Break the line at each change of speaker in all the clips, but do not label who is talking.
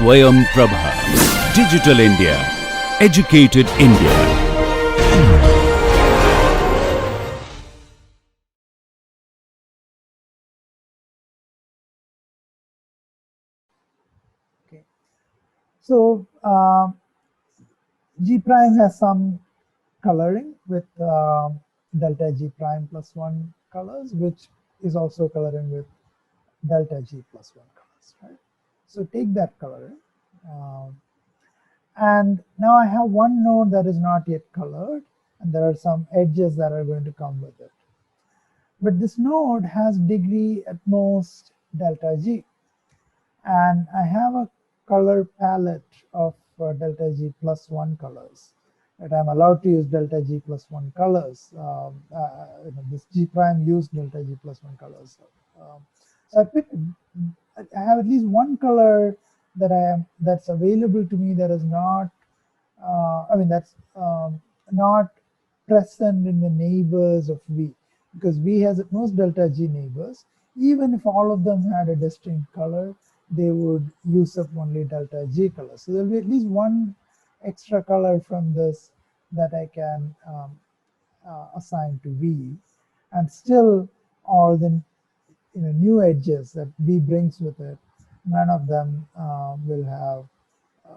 Swayam Prabha. Digital India. Educated India.
Okay. So G prime has some coloring with delta G prime plus 1 colors, which is also coloring with delta G plus 1 colors, right? So take that coloring. And now I have one node that is not yet colored, and there are some edges that are going to come with it. But this node has degree at most delta G. And I have a color palette of delta G plus 1 colors. That I'm allowed to use delta G plus 1 colors. This G prime used delta G plus 1 colors. So I have at least one color that's available to me that is not, that's not present in the neighbors of V, because V has at most delta G neighbors. Even if all of them had a distinct color, they would use up only delta G color. So there'll be at least one extra color from this that I can assign to V, and still all the new edges that V brings with it, none of them will have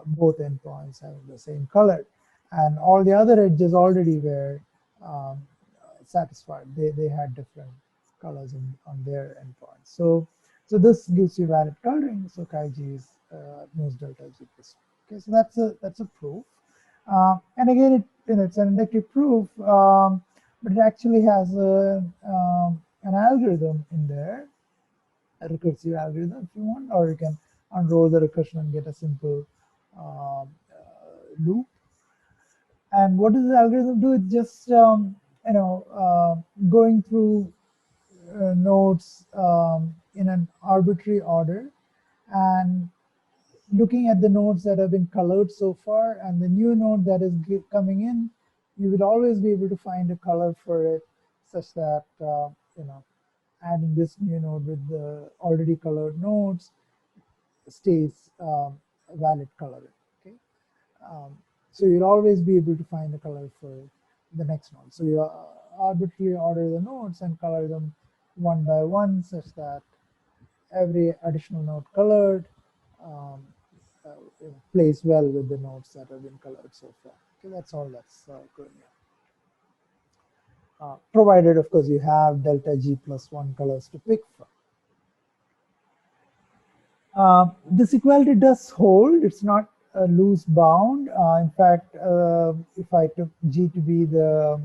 both endpoints having the same color, and all the other edges already were um, satisfied. They had different colors on their endpoints. So this gives you valid coloring. So chi G is most delta G plus. Okay, so that's a proof. And again, it's an inductive proof, but it actually has an algorithm in there, a recursive algorithm if you want, or you can unroll the recursion and get a simple loop. And what does the algorithm do? It's just going through nodes in an arbitrary order and looking at the nodes that have been colored so far, and the new node that is coming in, you will always be able to find a color for it, such that adding this new node with the already colored nodes stays valid coloring. Okay, so you'll always be able to find a color for the next node. So you arbitrarily order the nodes and color them one by one, such that every additional node colored um, uh, plays well with the nodes that have been colored so far. Okay, that's all that's going on. Provided, of course, you have delta G plus 1 colors to pick from. This equality does hold. It's not a loose bound. In fact, if I took G to be the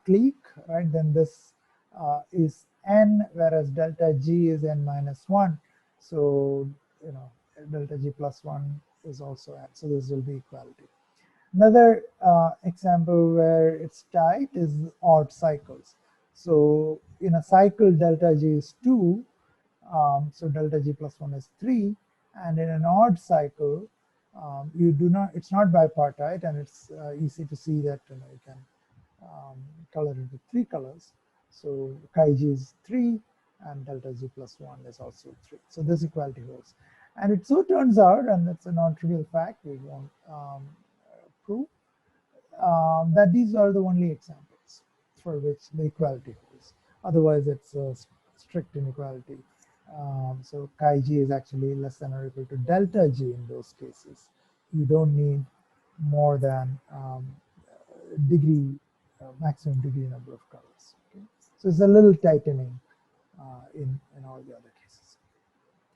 clique, right, then this is n, whereas delta G is n minus 1. So, delta G plus 1 is also n. So this will be equality. Another example where it's tight is odd cycles. So in a cycle, delta G is 2. So delta G plus 1 is 3. And in an odd cycle, it's not bipartite, and it's easy to see that you can color it with 3 colors. So chi G is 3, and delta G plus 1 is also 3. So this equality holds. And it so turns out, and it's a non-trivial fact we won't prove, that these are the only examples for which the equality holds. Otherwise, it's a strict inequality. So chi G is actually less than or equal to delta G in those cases. You don't need more than maximum degree number of colors. Okay? So it's a little tightening in all the other cases.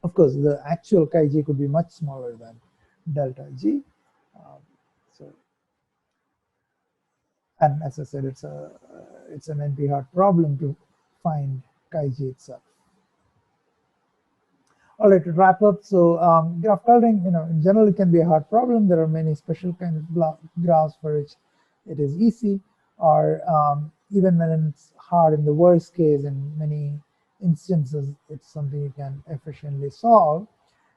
Of course, the actual chi G could be much smaller than delta G. And as I said, it's an NP-hard problem to find chi G itself. All right, to wrap up, so graph coloring, in general, it can be a hard problem. There are many special kind of graphs for which it is easy, or even when it's hard, in the worst case, in many instances, it's something you can efficiently solve.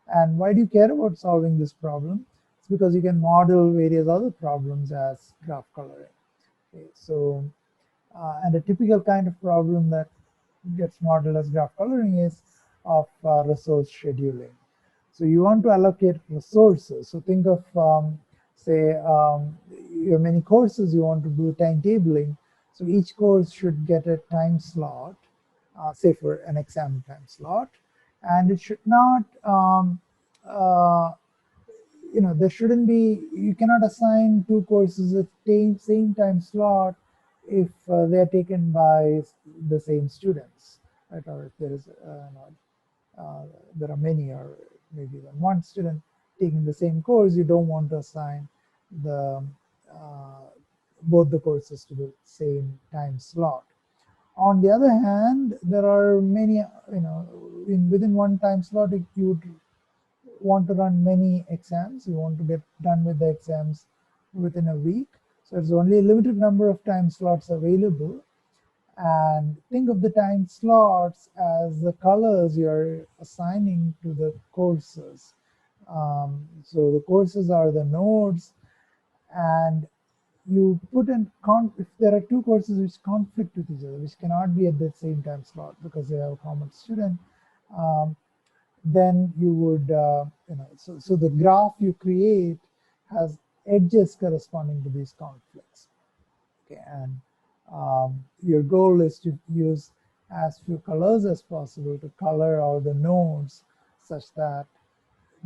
And why do you care about solving this problem? It's because you can model various other problems as graph coloring. Okay, so, and a typical kind of problem that gets modeled as graph coloring is of resource scheduling. So you want to allocate resources. So think of, say, you have many courses, you want to do timetabling. So each course should get a time slot, say for an exam time slot, and it should not, uh, there shouldn't be, you cannot assign two courses at same time slot if they are taken by the same students, right? Or if there is, there are many, or maybe even one student taking the same course, you don't want to assign the uh, both the courses to the same time slot. On the other hand, there are many, within one time slot, if you want to run many exams, you want to get done with the exams within a week. So it's only a limited number of time slots available. And think of the time slots as the colors you're assigning to the courses. So the courses are the nodes, and you put in, if there are two courses which conflict with each other, which cannot be at the same time slot because they have a common student, um, then you would, so the graph you create has edges corresponding to these conflicts. Okay, and your goal is to use as few colors as possible to color all the nodes such that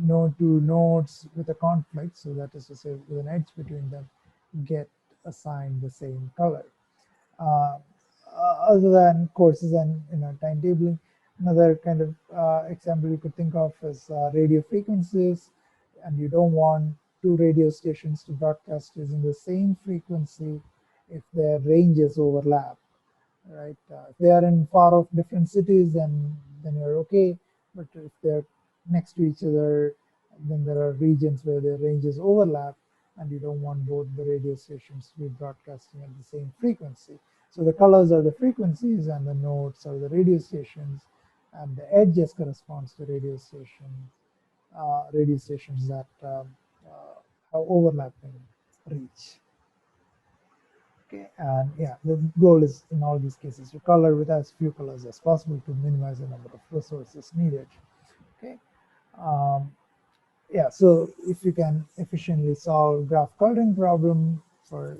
no two nodes with a conflict, so that is to say with an edge between them, get assigned the same color. Uh, Other than courses and timetabling, another kind of example you could think of is radio frequencies, and you don't want two radio stations to broadcast using the same frequency if their ranges overlap, right? If they are in far off different cities, then you're okay. But if they're next to each other, then there are regions where their ranges overlap, and you don't want both the radio stations to be broadcasting at the same frequency. So the colors are the frequencies, and the nodes are the radio stations, and the edges corresponds to radio stations that have overlapping reach. Okay, and yeah, the goal is in all these cases to color with as few colors as possible to minimize the number of resources needed. Okay, um, yeah, so if you can efficiently solve graph coloring problem for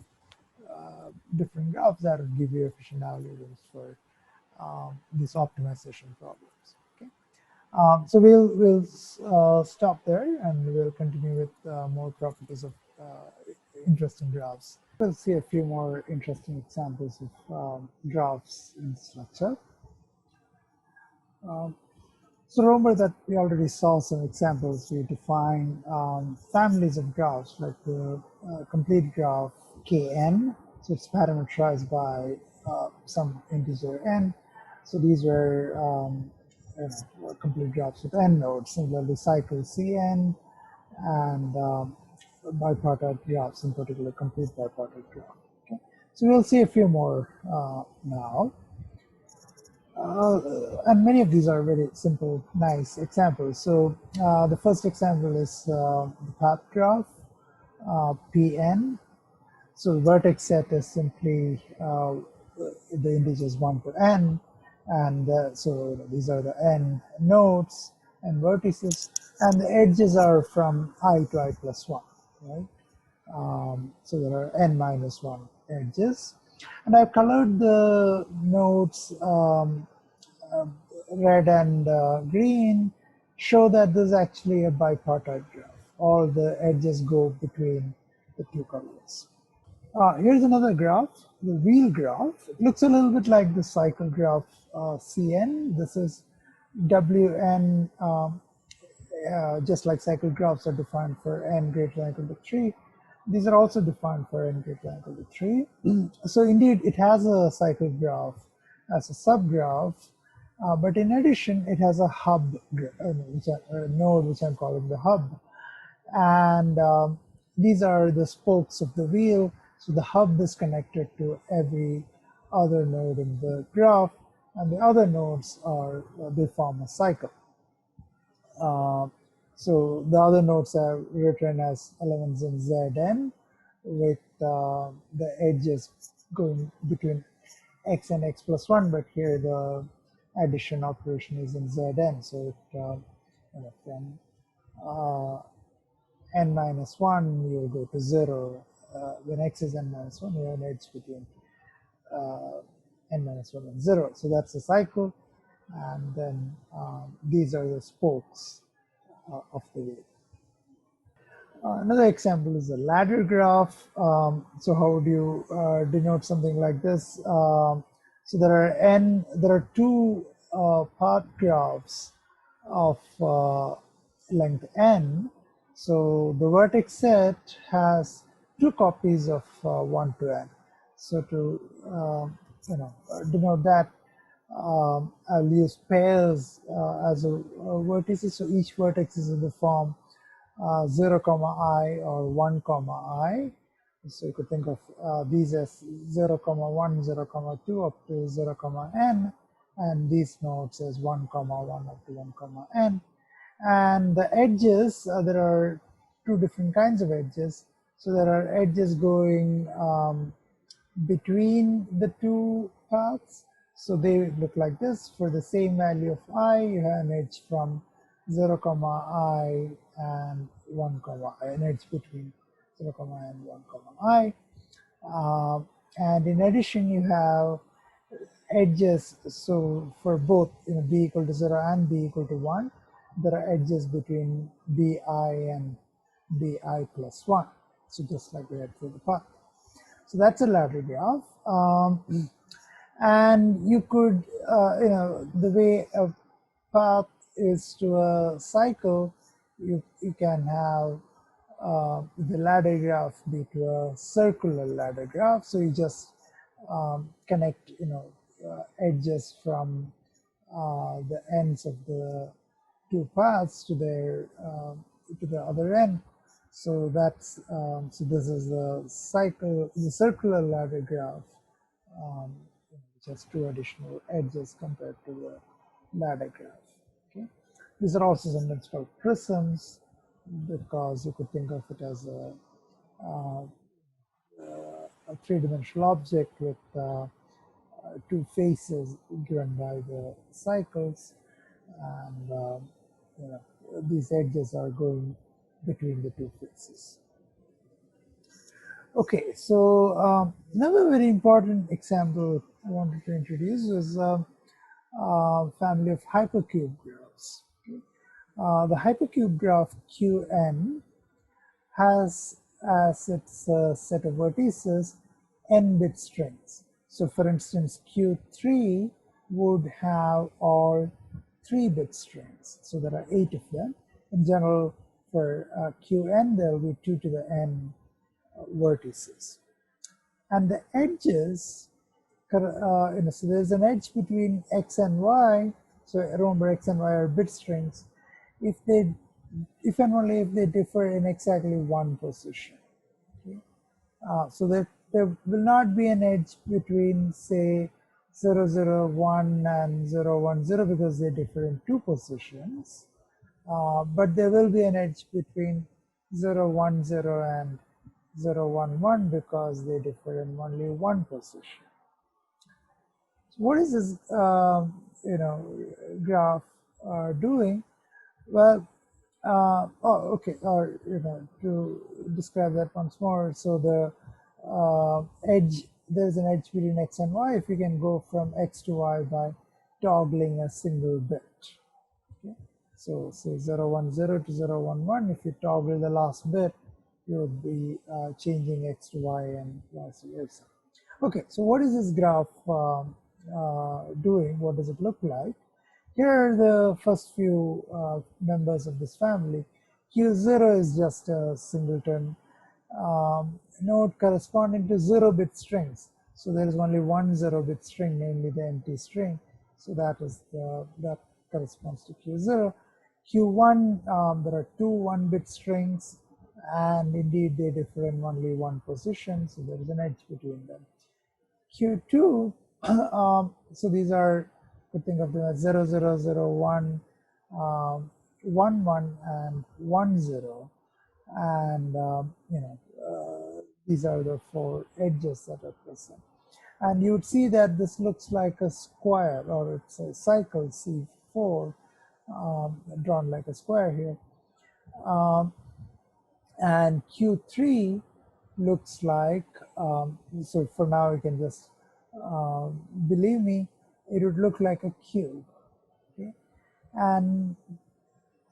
different graphs, that would give you efficient algorithms for these optimization problems. Okay, so we'll stop there, and we'll continue with more properties of interesting graphs. We'll see a few more interesting examples of graphs in this lecture. Um, so remember that we already saw some examples. We define families of graphs, like the complete graph Kn. So it's parameterized by some integer n. So these were complete graphs with n nodes. Similarly, cycle Cn, and bipartite graphs, in particular complete bipartite graph. Okay? So we'll see a few more now. And many of these are very simple, nice examples. So the first example is the path graph, Pn. So vertex set is simply the integers 1 to n, and so these are the n nodes and vertices, and the edges are from I to I plus 1, right? So there are n minus 1 edges, and I've colored the nodes uh, red and green, show that this is actually a bipartite graph. All the edges go between the two colors. Here's another graph, the wheel graph. It looks a little bit like the cycle graph Cn. This is Wn, just like cycle graphs are defined for n greater than or equal to 3. These are also defined for n greater than or equal to 3. So indeed, it has a cycle graph as a subgraph, but in addition, it has a hub, node, which I'm calling the hub. And these are the spokes of the wheel. So the hub is connected to every other node in the graph, and the other nodes are, they form a cycle. So the other nodes are written as elements in Zn, with the edges going between x and x plus 1, but here the addition operation is in Zn, so it from n minus 1, you will go to 0. When x is n minus 1, you have an edge between n minus 1 and 0. So that's a cycle. And then these are the spokes of the wheel. Another example is a ladder graph. So how would you denote something like this? So there are two path graphs of length n. So the vertex set has two copies of 1 to n. So to denote that, I'll use pairs as vertices. So each vertex is in the form 0 comma I or 1 comma I. So you could think of these as 0 comma 1, 0 comma 2 up to 0 comma n, and these nodes as 1 comma 1 up to 1 comma n. And the edges, there are two different kinds of edges. So there are edges going between the two paths. So they look like this. For the same value of I, you have an edge from 0 comma I and 1 comma I, an edge between 0 comma I and 1 comma I. And in addition, you have edges. So for both b equal to 0 and b equal to 1, there are edges between bi and bi plus 1. So just like we had for the path. So that's a ladder graph. And you could, the way a path is to a cycle, you can have the ladder graph be to a circular ladder graph. So you just connect, edges from the ends of the two paths to their to the other end. So that's so this is the circular ladder graph, which has two additional edges compared to the ladder graph. Okay, these are also sometimes called prisms because you could think of it as a three-dimensional object with two faces given by the cycles, and these edges are going between the two faces. Okay, so another very important example I wanted to introduce is a family of hypercube graphs. Okay. The hypercube graph Qn has as its set of vertices n-bit strings. So for instance, Q3 would have all 3-bit strings. So there are 8 of them. In general, for Qn, there will be 2 to the n vertices. And the edges, so there's an edge between x and y. So remember, x and y are bit strings. If and only if they differ in exactly one position. Okay? So there will not be an edge between, say, 0, 0, 1 and 0, 1, 0 because they differ in 2 positions. But there will be an edge between 0, 1, 0 and 0, 1, 1 because they differ in only one position. So what is this, graph doing? Well, to describe that once more. So the edge, there's an edge between x and y. If you can go from x to y by toggling a single bit. Okay? So say 0, 1, 0 to 0, 1, 1. If you toggle the last bit, you would be changing x to y and vice versa. Okay, so what is this graph doing? What does it look like? Here are the first few members of this family. Q0 is just a singleton node corresponding to 0-bit strings. So there is only one 0-bit string, namely the empty string. So that corresponds to Q0. Q1, there are two 1-bit strings, and indeed they differ in only one position. So there is an edge between them. Q2, so these are, you could think of them as 0, 0, 0, 1, 1, 1, and 1, 0. And, these are the 4 edges that are present. And you would see that this looks like a square, or it's a cycle C4, drawn like a square here. Um, and Q3 looks like, so for now you can just believe me, it would look like a cube. Okay? And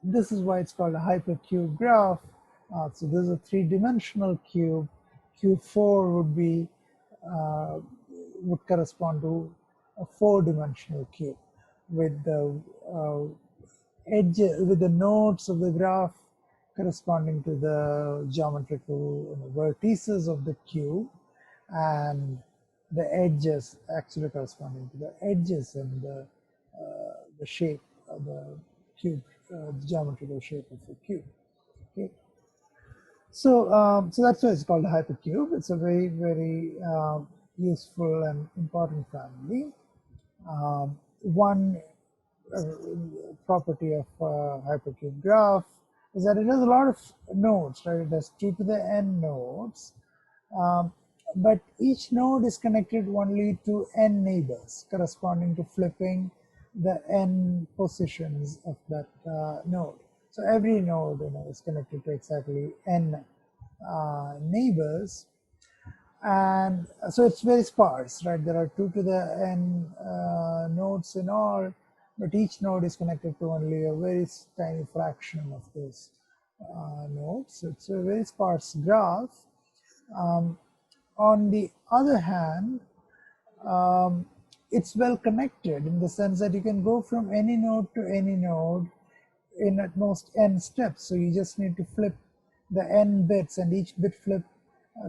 this is why it's called a hypercube graph. So this is a three-dimensional cube. Q4 uh, would correspond to a four-dimensional cube with the edges, with the nodes of the graph corresponding to the geometrical vertices of the cube, and the edges actually corresponding to the edges and the shape of the cube, the geometrical shape of the cube. Okay, so that's why it's called a hypercube. It's a very useful and important family. One property of hypercube graph is that it has a lot of nodes, right? It has 2 to the n nodes, but each node is connected only to n neighbors, corresponding to flipping the n positions of that node. So every node, is connected to exactly n neighbors, and so it's very sparse, right? There are 2 to the n nodes in all, but each node is connected to only a very tiny fraction of those nodes. So it's a very sparse graph. On the other hand, it's well connected in the sense that you can go from any node to any node in at most n steps. So you just need to flip the n bits, and each bit flip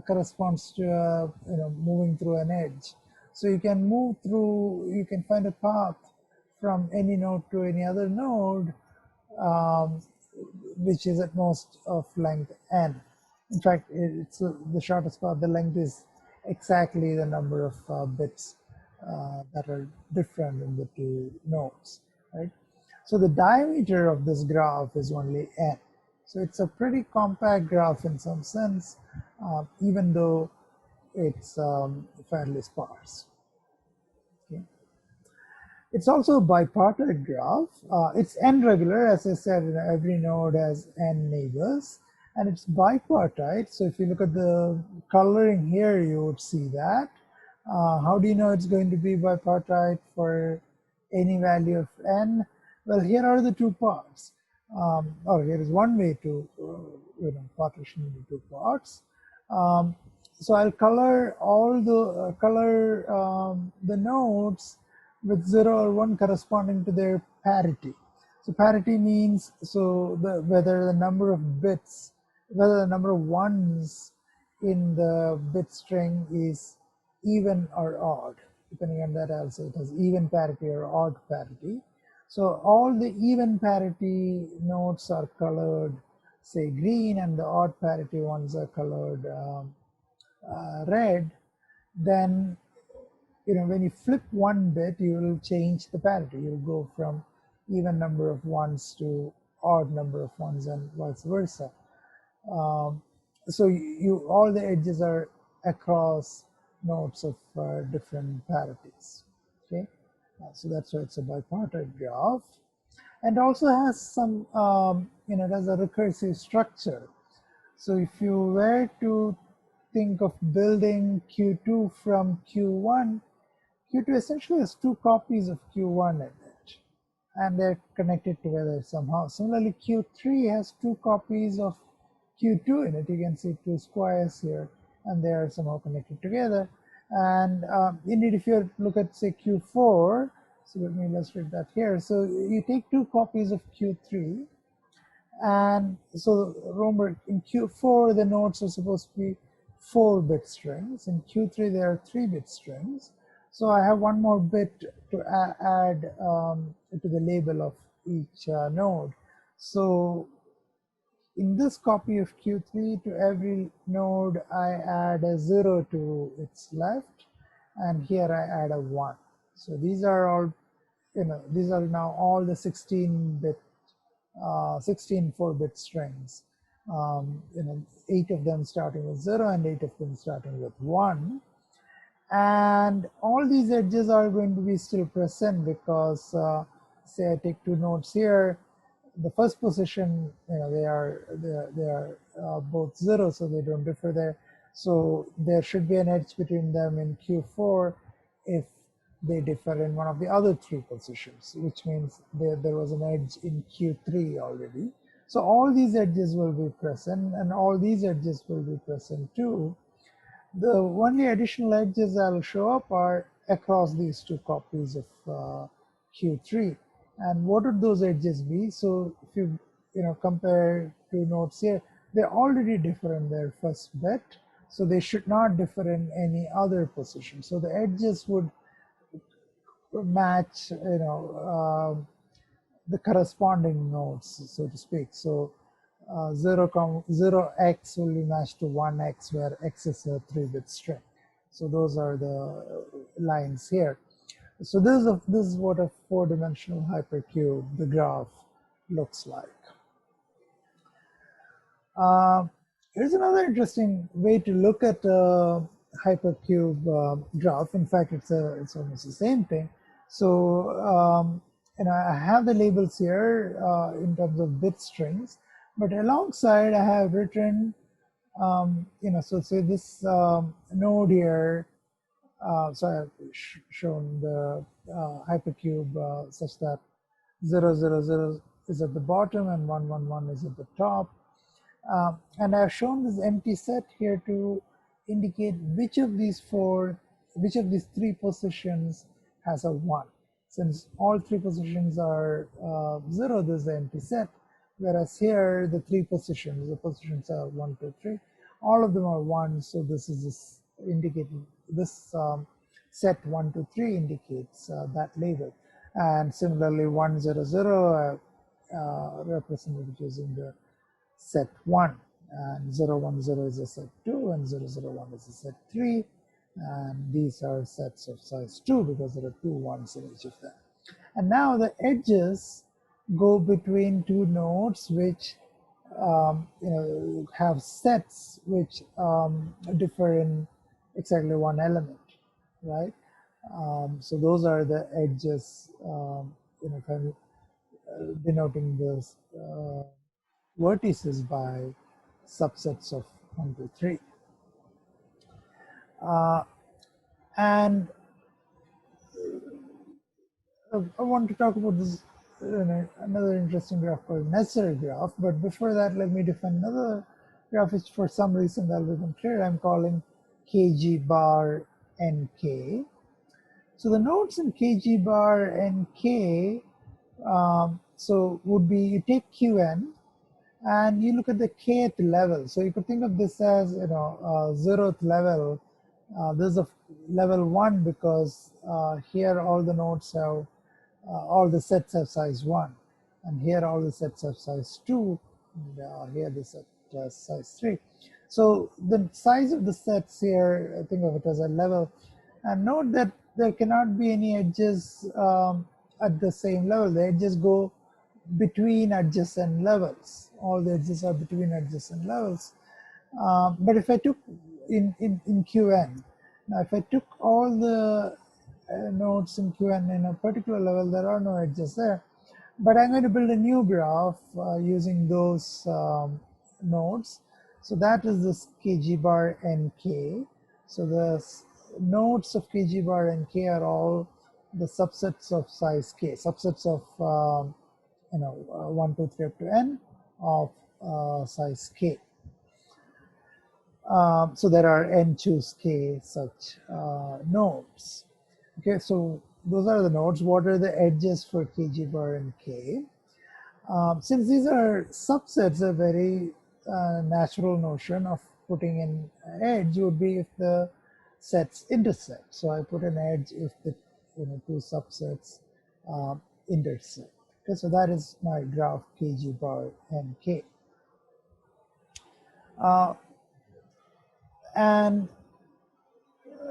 corresponds to moving through an edge. So you can move through, you can find a path from any node to any other node, which is at most of length n. In fact, it's the shortest path. The length is exactly the number of bits that are different in the two nodes, right? So the diameter of this graph is only n. So it's a pretty compact graph in some sense, even though it's fairly sparse. Okay. It's also a bipartite graph. It's n regular, as I said, every node has n neighbors, and it's bipartite. So if you look at the coloring here, you would see that. How do you know it's going to be bipartite for any value of n? Well, here are the two parts. Here is one way to partition into two parts. So I'll color all the nodes with 0 or 1 corresponding to their parity. So parity means whether the number of bits, whether the number of ones in the bit string is even or odd. Depending on that, I'll say it has even parity or odd parity. So all the even parity nodes are colored, say, green, and the odd parity ones are colored red. Then, when you flip one bit, you will change the parity. You'll go from even number of ones to odd number of ones, and vice versa. So all the edges are across nodes of different parities. Okay, so that's why it's a bipartite graph, and also has some, it has a recursive structure. So if you were to think of building Q2 from Q1, Q2 essentially has 2 copies of Q1 in it, and they're connected together somehow. Similarly, Q3 has 2 copies of Q2 in it. You can see 2 squares here, and they are somehow connected together. And indeed, if you look at, say, Q4, so let me illustrate that here. So you take 2 copies of Q3, and so remember, in Q4 the nodes are supposed to be 4-bit strings. In Q3 they are 3-bit strings. So I have one more bit to add to the label of each node. So in this copy of Q3, to every node I add a 0 to its left, and here I add a 1. So these are all, these are now all the 16-bit 16 4-bit strings, 8 of them starting with 0 and 8 of them starting with 1. And all these edges are going to be still present because, say I take 2 nodes here, the first position, they are both 0, so they don't differ there. So there should be an edge between them in Q4 if they differ in one of the other 3 positions, which means there was an edge in Q3 already. So all these edges will be present, and all these edges will be present too. The only additional edges that will show up are across these 2 copies of Q3. And what would those edges be? So if you compare 2 nodes here, they already differ in their first bit, so they should not differ in any other position. So the edges would match the corresponding nodes, so to speak. So 0x will be matched to 1x, where x is a 3-bit string. So those are the lines here. So this is what a 4-dimensional hypercube, the graph, looks like. Here's another interesting way to look at a hypercube graph. In fact, it's almost the same thing. So I have the labels here in terms of bit strings, but alongside I have written, so say this node here. So I've shown the hypercube such that 0, 0, 0 is at the bottom and 1, 1, 1 is at the top. And I've shown this empty set here to indicate which of these 3 positions has a 1. Since all 3 positions are 0, this is the empty set. Whereas here, the 3 positions, the positions are 1, 2, 3, all of them are 1. So this is indicating this set 1, 2, 3 indicates that label. And similarly, 1, 0, 0 represented using the set 1, and 0, 1, 0 is a set 2, and 0, 0, 1 is a set 3, and these are sets of size 2 because there are 2 1s in each of them. And now the edges go between 2 nodes which have sets which differ in exactly 1 element, right? So those are the edges, kind of denoting this vertices by subsets of 1, 2, 3. And I want to talk about this another interesting graph called necessary graph. But before that, let me define another graph which for some reason that will become clear. I'm calling kg bar nk. So the nodes in kg bar nk so would be, you take qn and you look at the kth level. So you could think of this as 0th level. This is a level 1 because here all the nodes have all the sets have size 1, and here all the sets have size 2, and here the set has size 3. So the size of the sets here, think of it as a level, and note that there cannot be any edges at the same level. The edges go between adjacent levels. All the edges are between adjacent levels. But if I took in Qn, now if I took all the nodes in Qn in a particular level, there are no edges there. But I'm going to build a new graph using those nodes. So that is this kg bar nk. So the nodes of kg bar nk are all the subsets of size k, subsets of 1, 2, 3 up to n of size k. So there are n choose k such nodes. Okay, so those are the nodes. What are the edges for kg bar and k? Since these are subsets, a very natural notion of putting an edge would be if the sets intersect. So I put an edge if the 2 subsets intersect. Okay, so that is my graph kg bar and k. And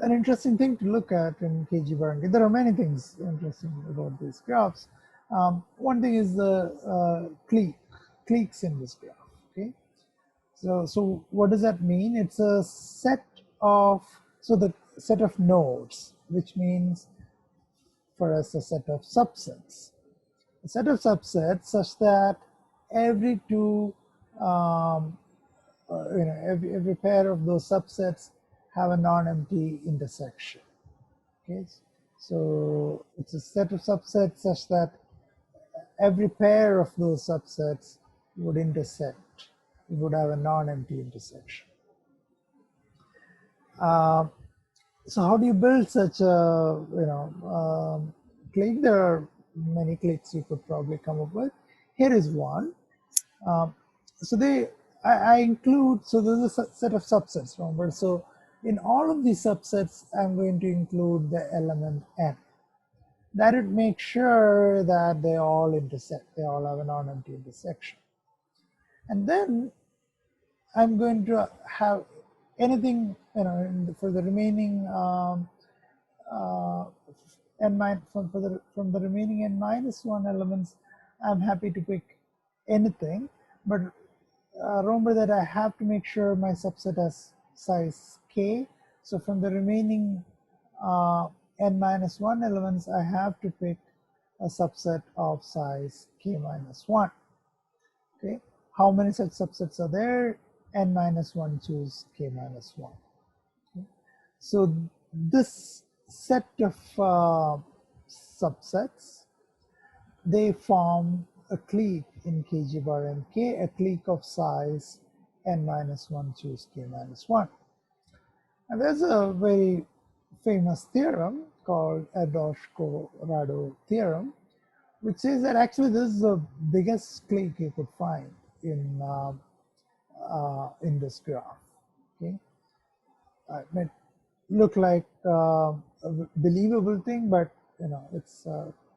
an interesting thing to look at in kg bar and k, there are many things interesting about these graphs. One thing is the cliques in this graph. Okay, so what does that mean? It's a set of, so the set of nodes, which means for us a set of subsets. A set of subsets such that every two every pair of those subsets have a non-empty intersection. Okay, so it's a set of subsets such that every pair of those subsets would intersect. It would have a non-empty intersection. So how do you build such a clique? There are many cliques you could probably come up with. Here is one. Um, so I include, so there's a set of subsets, remember. So in all of these subsets, I'm going to include the element n. That would make sure that they all intersect. They all have a non-empty intersection. And then I'm going to have anything, for the remaining from the remaining n minus one elements, I'm happy to pick anything, but remember that I have to make sure my subset has size k. So from the remaining n minus 1 elements, I have to pick a subset of size k minus 1. Okay, how many such subsets are there? N minus 1 choose k minus 1. Okay. So this set of subsets, they form a clique in kg bar nk, a clique of size n minus 1 choose k minus 1. And there's a very famous theorem called Erdős-Corrado theorem, which says that actually this is the biggest clique you could find in this graph. Okay, it may look like a believable thing, but it's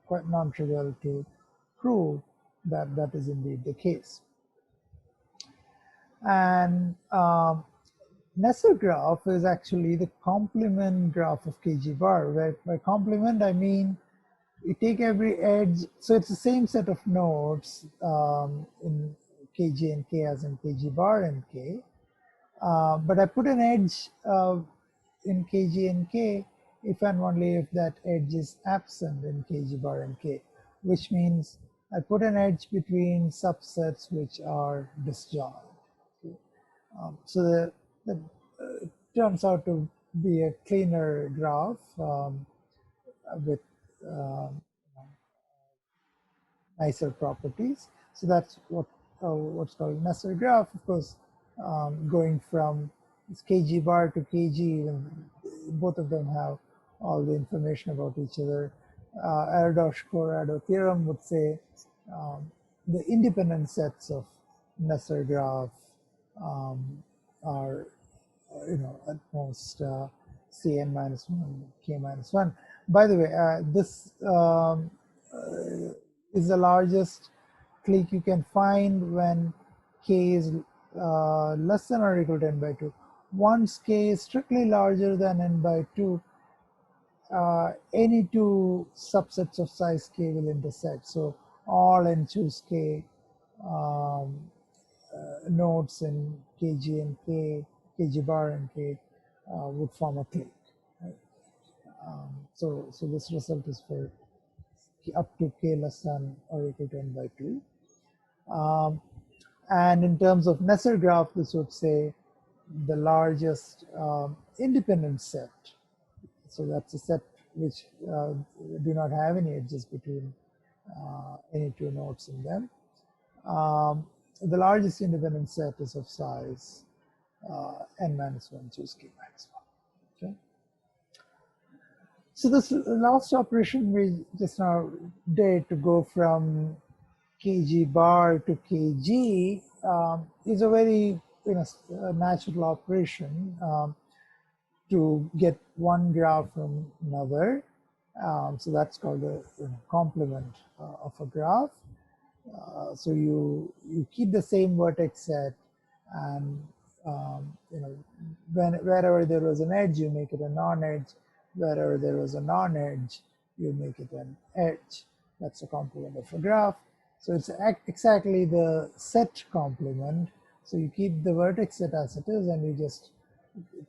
quite non-trivial to prove that that is indeed the case. And Nesser graph is actually the complement graph of kg bar, where by complement I mean you take every edge, so it's the same set of nodes in kg and k as in kg bar and k, but I put an edge in kg and k if and only if that edge is absent in kg bar and k, which means I put an edge between subsets which are disjoint. Okay. So that turns out to be a cleaner graph with nicer properties. So that's what's called Nesser graph. Of course, going from kg bar to kg, both of them have all the information about each other. Erdős-Corrado theorem would say the independent sets of Nesser graph are at most Cn minus 1, k minus 1. By the way, this is the largest clique you can find when k is less than or equal to n by 2. Once k is strictly larger than n by 2, any two subsets of size k will intersect. So all n choose k nodes in kg and k, kg bar and k would form a clique. Right? So this result is for up to k less than or equal to n by 2. And in terms of Nesser graph, this would say the largest independent set. So that's a set which do not have any edges between any two nodes in them. The largest independent set is of size n minus 1 choose k minus 1. Okay. So this last operation we just now did to go from kg bar to kg is a very natural operation to get one graph from another. So that's called a complement of a graph. So you keep the same vertex set, and wherever there was an edge, you make it a non-edge. Wherever there was a non-edge, you make it an edge. That's a complement of a graph. So it's exactly the set complement. So you keep the vertex set as it is, and you just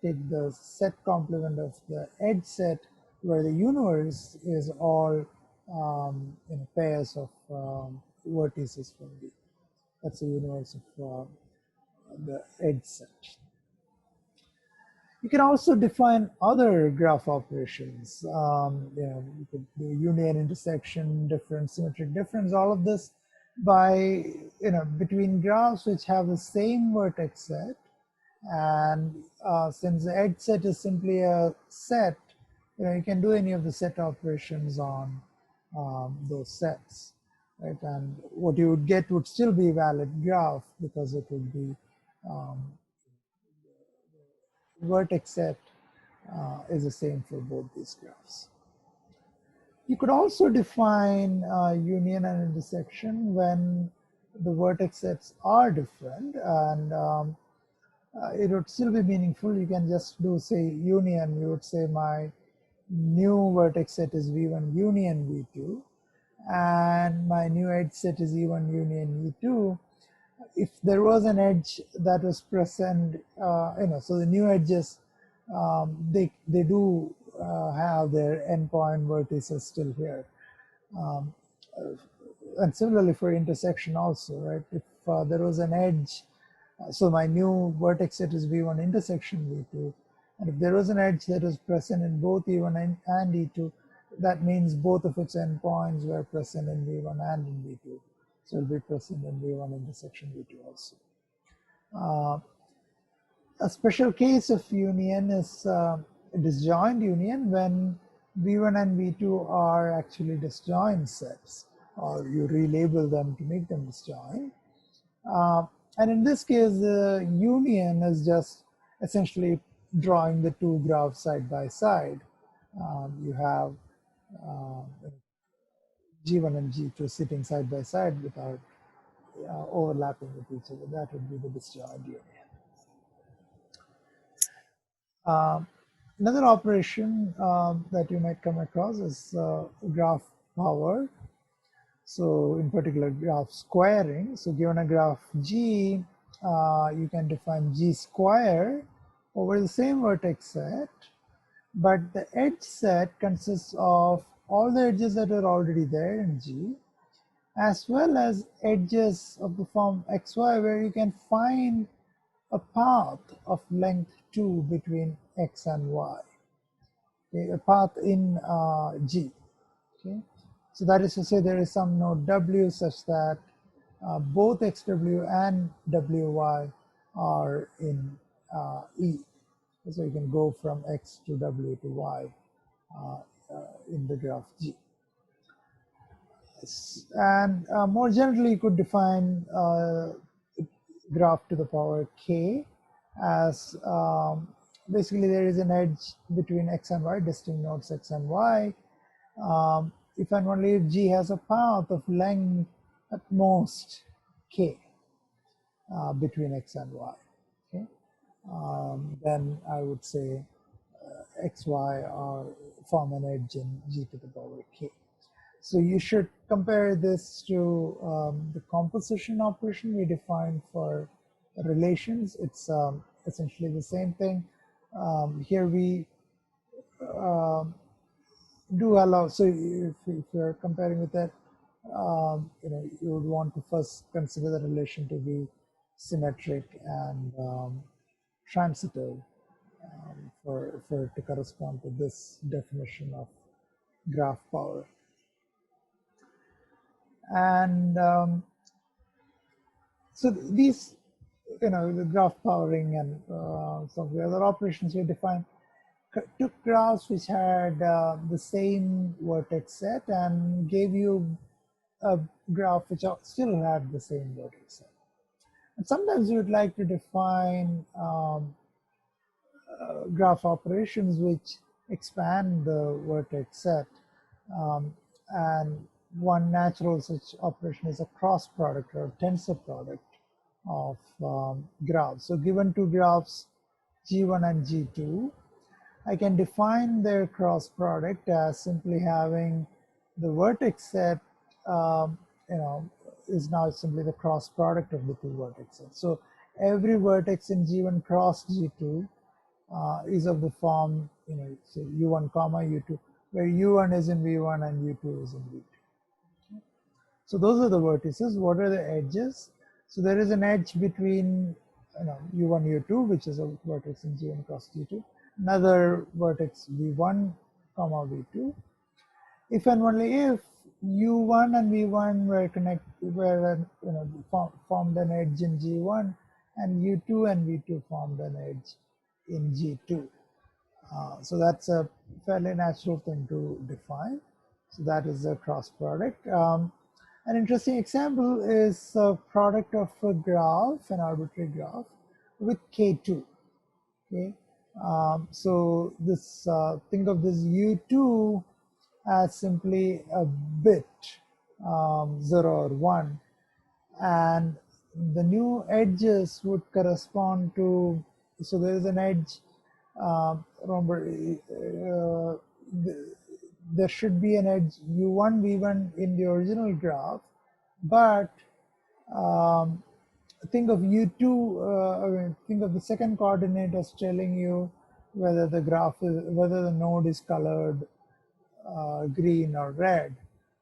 take the set complement of the edge set, where the universe is all pairs of vertices from D. That's the universe of the edge set. You can also define other graph operations. You could do union, intersection, difference, symmetric difference, all of this by, between graphs which have the same vertex set. And since the edge set is simply a set, you can do any of the set operations on those sets, right? And what you would get would still be a valid graph because it would be vertex set is the same for both these graphs. You could also define union and intersection when the vertex sets are different, and it would still be meaningful. You can just do, say, union. You would say my new vertex set is V1 union V2, and my new edge set is E1 union E2. If there was an edge that was present, so the new edges, they do have their endpoint vertices still here. And similarly for intersection also, right? If there was an edge, so my new vertex set is V1 intersection V2, and if there was an edge that was present in both E1 and E2, that means both of its endpoints were present in V1 and in V2. So it will be present in V1 intersection V2 also. A special case of union is disjoint union when V1 and V2 are actually disjoint sets, or you relabel them to make them disjoint. And in this case, the union is just essentially drawing the two graphs side by side. You have G1 and G2 sitting side by side without overlapping with each other. That would be the disjoint union. Another operation that you might come across is graph power. So in particular, graph squaring. So given a graph G, you can define G square over the same vertex set, but the edge set consists of all the edges that are already there in G, as well as edges of the form xy, where you can find a path of length 2 between x and y, okay, a path in G. Okay. So that is to say, there is some node W such that both xw and wy are in E. So you can go from x to w to y in the graph G. And more generally, you could define graph to the power k as basically there is an edge between x and y, distinct nodes x and y. If and only if G has a path of length at most k between x and y, okay, then I would say xy are form an edge in G to the power k. So you should compare this to the composition operation we defined for relations. It's essentially the same thing. Here we do allow, so if you're comparing with that, you would want to first consider the relation to be symmetric and transitive for it to correspond to this definition of graph power. And so these, the graph powering and some of the other operations we defined took graphs which had the same vertex set and gave you a graph which still had the same vertex set. And sometimes you would like to define graph operations which expand the vertex set. And one natural such operation is a cross product or tensor product of graphs. So given two graphs G1 and G2, I can define their cross product as simply having the vertex set, is now simply the cross product of the two vertexes. So every vertex in G1 cross G2 is of the form, say U1 comma U2, where U1 is in V1 and U2 is in V2. So those are the vertices. What are the edges? So there is an edge between u1, u2, which is a vertex in G1 cross G2, another vertex v1, comma v2. If and only if u1 and v1 formed an edge in G1, and u2 and v2 formed an edge in G2. So that's a fairly natural thing to define. So that is a cross product. An interesting example is a product of a graph, an arbitrary graph, with K2. Okay, so this think of this U2 as simply a bit, 0 or 1, and the new edges would correspond to. So there is an edge. Remember, there should be an edge u1, v1 in the original graph, but think of u2. Think of the second coordinate as telling you whether whether the node is colored green or red.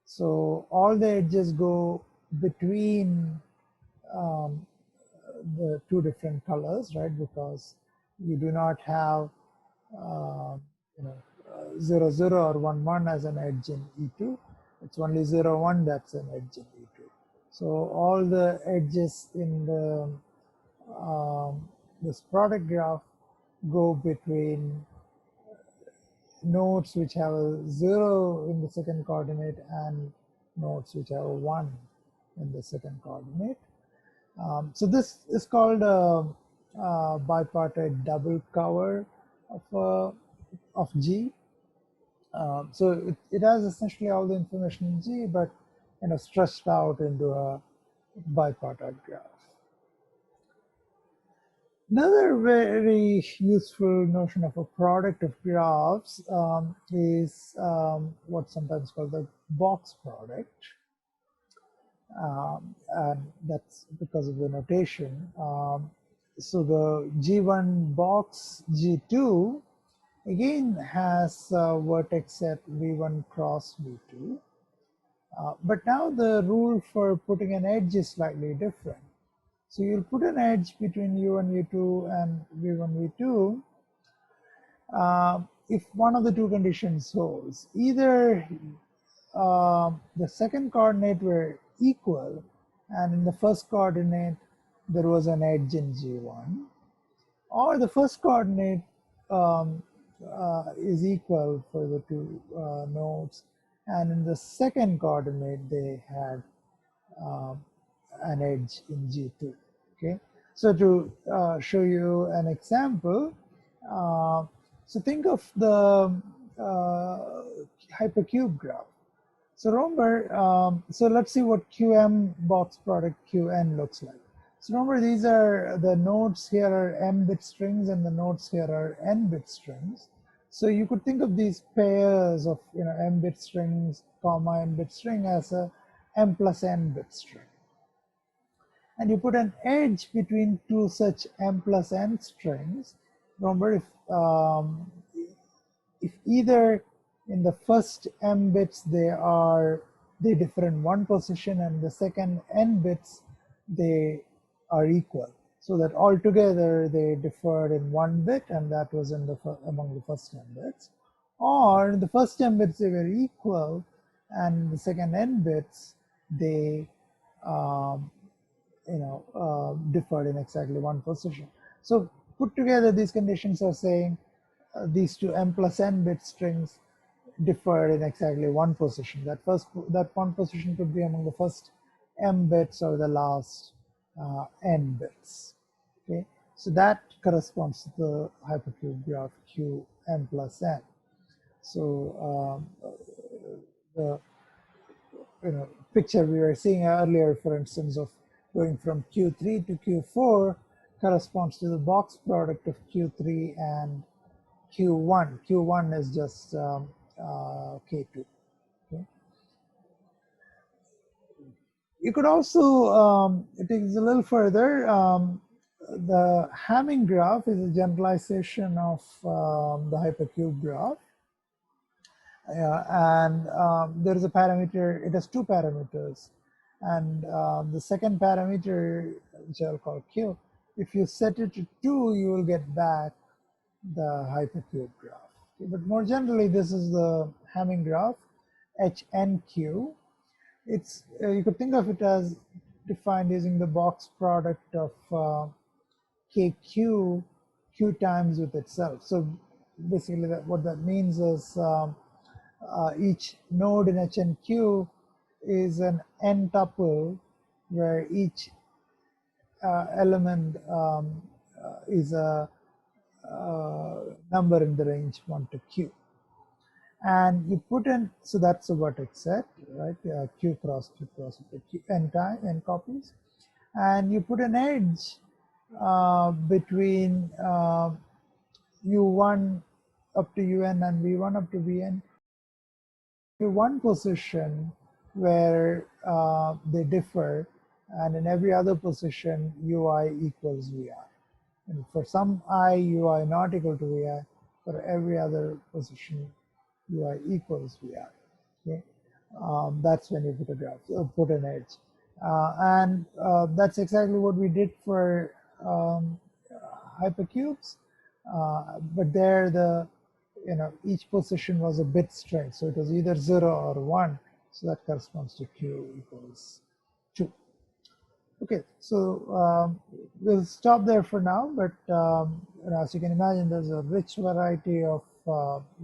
So all the edges go between the two different colors, right? Because you do not have 0, 0 or 1, 1 as an edge in E2. It's only 0, 1 that's an edge in E2. So all the edges in the this product graph go between nodes which have a 0 in the second coordinate and nodes which have a 1 in the second coordinate. So this is called a bipartite double cover of G. So it has essentially all the information in G, but stretched out into a bipartite graph. Another very useful notion of a product of graphs is what's sometimes called the box product. And that's because of the notation. So the G1 box G2 again has a vertex set v1 cross v2. But now the rule for putting an edge is slightly different. So you'll put an edge between u1, u2 and v1, v2 if one of the two conditions holds. Either the second coordinate were equal, and in the first coordinate there was an edge in G1, or the first coordinate is equal for the two nodes, and in the second coordinate they had an edge in G2. Okay, so to show you an example, so think of the hypercube graph. So remember, so let's see what QM box product QN looks like. So remember, these are the nodes here are m bit strings and the nodes here are n bit strings. So you could think of these pairs of m bit strings comma n bit string as a m plus n bit string. And you put an edge between two such m plus n strings. Remember, if either in the first m bits they differ in one position, and the second n bits they are equal, so that altogether they differed in 1 bit, and that was in among the first n bits. Or in the first m bits they were equal, and the second n bits they differed in exactly one position. So put together, these conditions are saying these two m plus n bit strings differed in exactly one position. That one position could be among the first m bits or the last n bits. Okay, so that corresponds to the hypercube graph Q m plus n. So the picture we were seeing earlier, for instance, of going from Q3 to Q4 corresponds to the box product of Q3 and Q1. Q1 is just K2. Okay. You could also take this a little further. The Hamming graph is a generalization of the hypercube graph. And there is a parameter, it has two parameters. And the second parameter, which I'll call q, if you set it to 2, you will get back the hypercube graph. Okay, but more generally, this is the Hamming graph, HNQ. It's you could think of it as defined using the box product of KQ, Q times with itself. So basically, what that means is each node in HNQ is an n tuple where each element is a number in the range 1 to q. And you put in, so that's a vertex set, right? Q cross Q cross Q, n copies. And you put an edge between u1 up to un and v1 up to vn, one position where they differ, and in every other position ui equals vi. And for some I, ui not equal to vi. For every other position, ui equals vi. Okay, that's when you put a graph, put an edge, and that's exactly what we did for hypercubes. But there, each position was a bit string, so it was either 0 or 1. So that corresponds to q equals 2. Okay, so we'll stop there for now, but as you can imagine, there's a rich variety of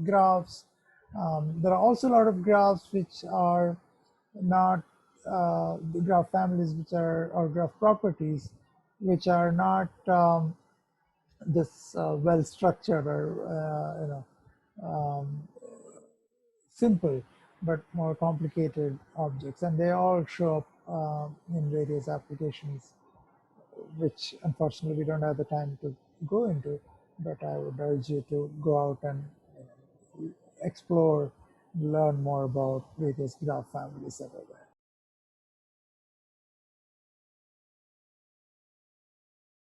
graphs. There are also a lot of graphs which are not the graph families, which are, or graph properties, which are not this well structured or simple, but more complicated objects, and they all show up in various applications, which unfortunately we don't have the time to go into, but I would urge you to go out and explore, learn more about various graph families that are there.